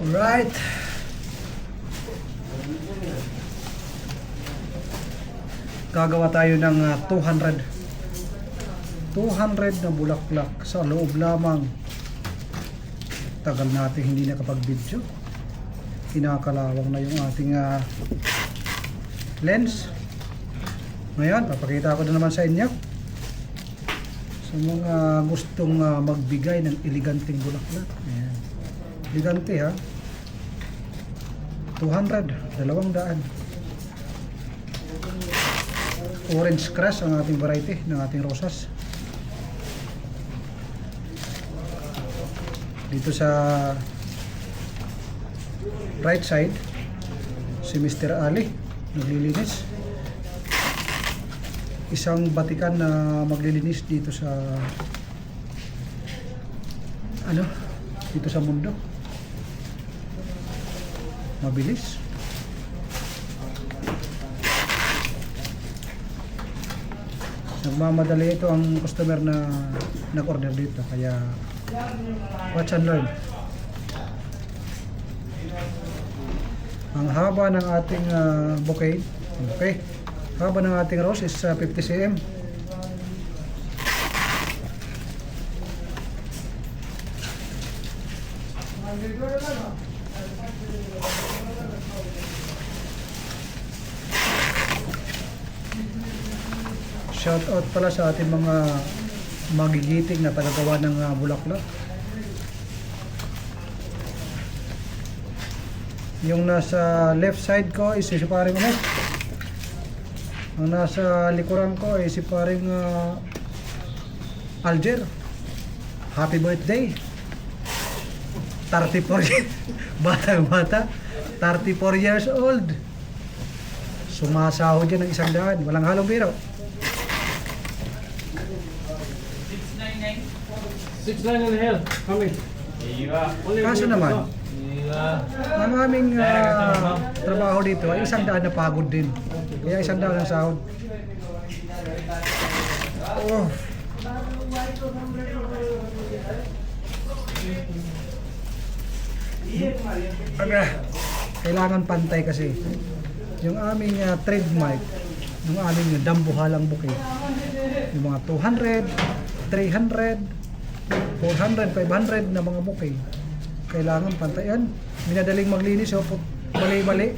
Alright. Gagawa tayo ng 200 na bulaklak sa loob lamang. Tagal natin hindi nakapag-video. Kinakalawang na yung ating lens. Ngayon, papakita ko na naman sa inyo. Sa mga gustong magbigay ng eleganteng bulaklak. Ayan. Elegante ha. 200, 200. Orange crush ang ating variety ng ating rosas. Dito sa right side, si Mr. Ali naglilinis. Isang batikan na maglilinis dito sa dito sa mundo. Mabilis. Nagmamadali ito ang customer na nag-order dito, kaya watch and learn. Ang haba ng ating bouquet, haba ng ating rose is 50 cm. Shout out pala sa ating mga magigiting na tagagawa ng bulaklak. Yung nasa left side ko is si paring Unes. Ang nasa likuran ko ay si paring Alger. Happy birthday. 34 bata 34 years old. Sumasahod yan ng 100. Walang halong biro. 6.9 and a half. Kami. Kaso naman, ang aming trabaho dito ay 100 na pagod din. Kaya 100 ang sahod. Oh. Kailangan pantay kasi. Yung aming trademark, yung aming dambuhalang bouquet, yung mga 200, 300, 400, 500 na mga bouquet, kailangan pantayan. Minadaling maglinis, bali-bali.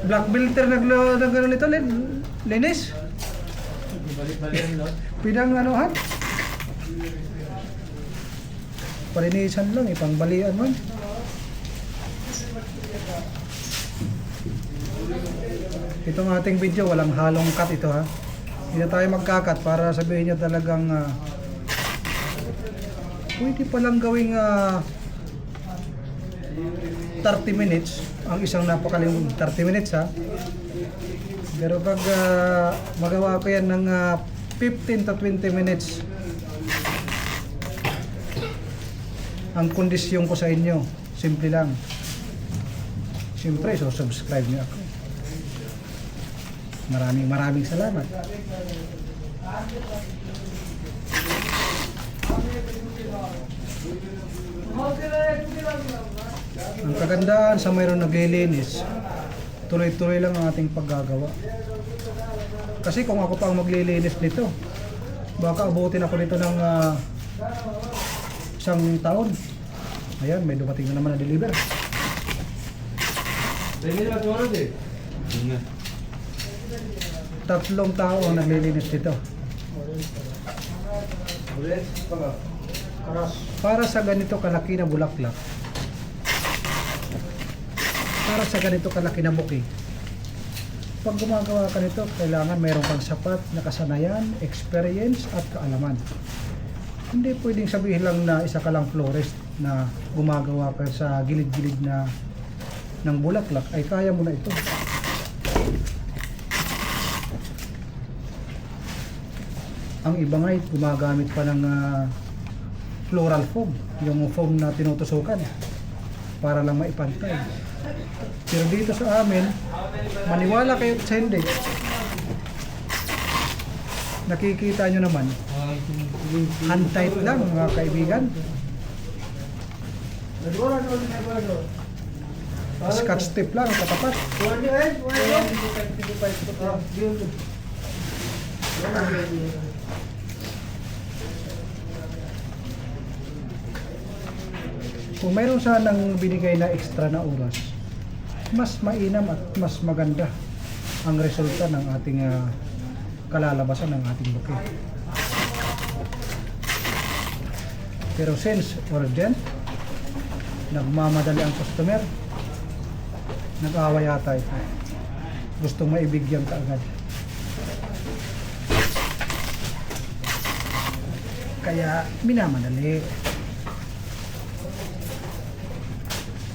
Black filter nagano nito, linis. Pinang anuhan. Palinisan lang, ipangbalian man. Itong ating video, walang halong cut ito ha. Hindi na tayo magkakat para sabihin nyo talagang pwede palang gawing 30 minutes ang isang napakalimang 30 minutes ha. Pero pag magawa ko yan ng 15 to 20 minutes, ang kondisyon ko sa inyo, simple lang. Siyempre, so subscribe niyo ako. Maraming salamat. Ang kagandahan sa mayroon naglilinis, tuloy-tuloy lang ang ating paggagawa. Kasi kung ako pa ang maglilinis nito, baka abutin ako nito ng isang taon. Ayan, may dumating na naman na deliver. Tatlong tao ang naglilinis dito. Para sa ganito kalaki na bulaklak, para sa ganito kalaki na bouquet, pag gumagawa ka nito, kailangan mayroon kang sapat na kasanayan, experience at kaalaman. Hindi pwedeng sabihin lang na isa ka lang florist na gumagawa ka sa gilid-gilid na ng bulaklak ay kaya mo na ito. Ang iba nga ay gumagamit pa ng floral foam, yung foam na tinutusukan para lang maipantay. Pero dito sa amin, maniwala kayo sa hindi, nakikita nyo naman, hand tight lang mga kaibigan. Scotch tape lang, katapat. Kung mayroon sanang binigay na extra na oras, mas mainam at mas maganda ang resulta ng ating kalalabasan ng ating bouquet. Pero since urgent, nagmamadali ang customer, nag-awa yata ito. Gustong maibigyan ka agad. Kaya minamadali.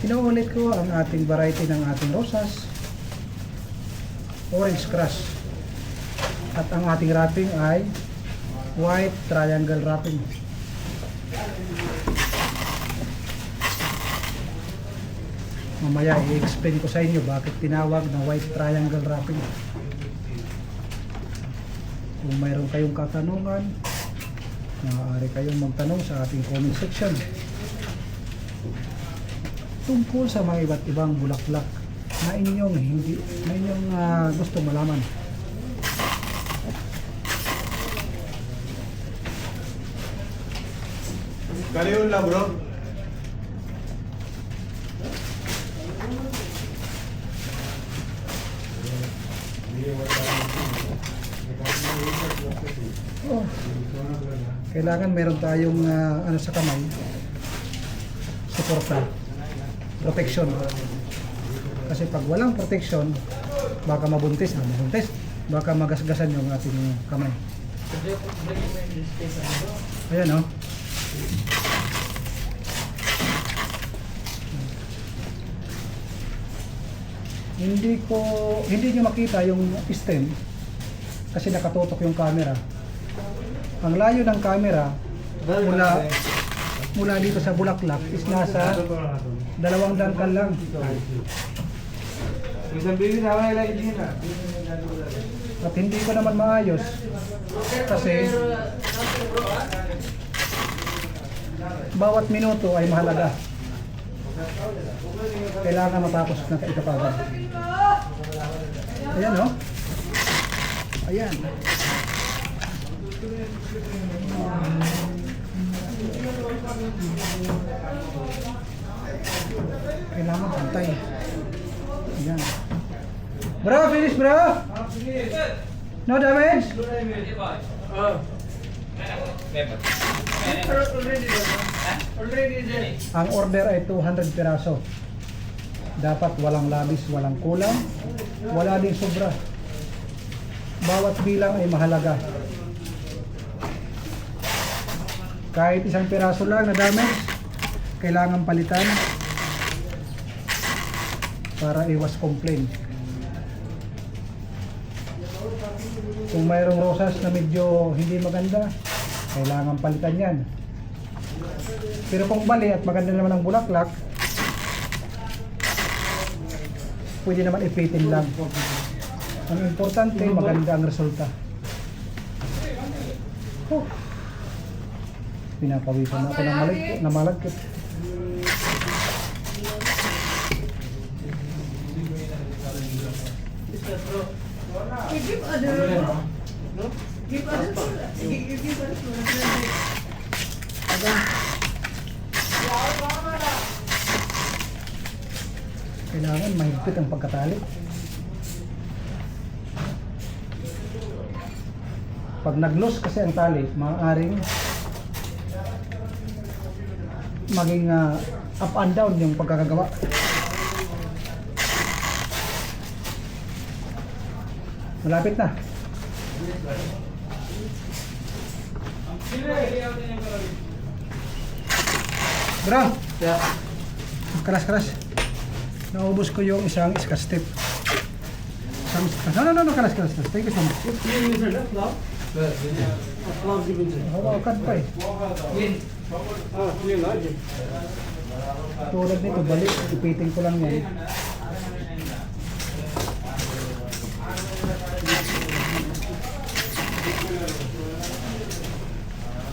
Inuulit ko ang ating variety ng ating rosas, orange crush. At ang ating wrapping ay white triangle wrapping. Mamaya i-explain ko sa inyo bakit tinawag na white triangle wrapping. Kung mayroon kayong katanungan, maaari kayong magtanong sa ating comment section tungkol sa mga iba't ibang bulaklak na inyong gusto malaman. Kaliun lang bro. Oh, kailangan meron tayong ano sa kamay, suporta, protection. Kasi pag walang protection, baka mabuntis, baka magasgasan yung ating kamay. Ayan oh. Hindi nyo makita yung stem kasi nakatutok yung camera. Ang layo ng camera mula dito sa bulaklak is nasa 2 dangkal lang. At hindi ko naman maayos kasi bawat minuto ay mahalaga. Kailangan matapos na ito kagad. Ayan o. Ayan. Kailangan pantay. Ayan. Bro, finish bro! No damage? Ang order ay 200 piraso. Dapat walang labis, walang kulang, wala ding sobra. Bawat bilang ay mahalaga. Kahit 1 piraso lang na damage, kailangan palitan para iwas complaint. Kung mayroong rosas na medyo hindi maganda, kailangan palitan yan. Pero kung bali at maganda naman ang bulaklak, pwede naman ipitin lang. Ang importante, maganda ang resulta. Oh. Pinapawisan ako ng malagkit. Give other. Give other. Give other. Kailangan mahigpit ang pagkatali. Pag nag-loose kasi ang tali, maaaring maging up and down yung pagkakagawa. Malapit na. Bro! Yeah. Kalas-kalas. Naubos ko yung isang scotch tape. No, kalas-kalas. Thank you so much. Hawakan pa eh. Tulad nito, balik. Ipitin ko lang yan.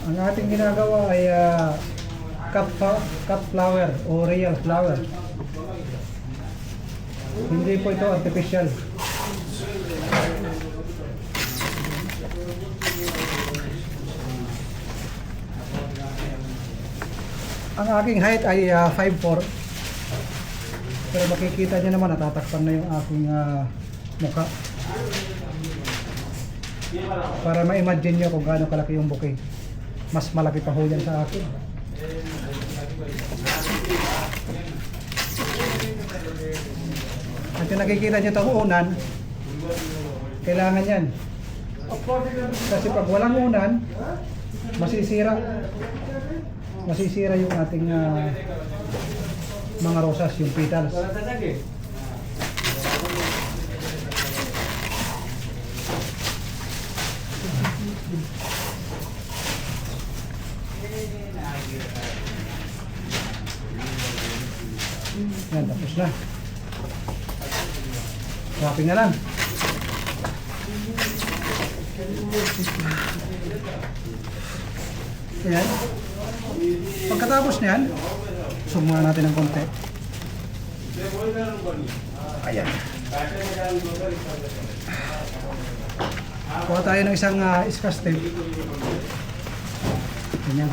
Ang ating ginagawa ay cut flower o real flower. Hindi po ito artificial. Ang aking height ay 5'4". Pero makikita niyo naman natatakpan na yung aking mukha. Para ma-imagine nyo kung gaano kalaki yung bouquet. Mas malaki pa ho yan sa akin. At yung nakikita nyo itong unan, kailangan yan. Kasi pag walang unan, masisira. Masisira yung ating mga rosas, yung petals. Yan, tapos na. Wrapping na lang. Ayan. Pagkatapos niyan, sumuha natin ng konti. Ayan. Kuha tayo ng isang scotch tape. Ganyan.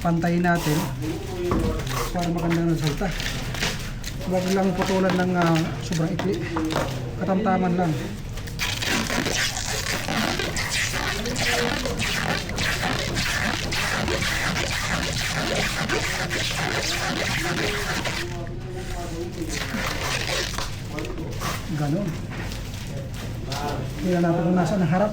Pantayin natin para magandang resulta. Huwag lang putulan ng sobrang ikli. Katamtaman lang. Ganon. Tingnan natin kung nasa ang harap.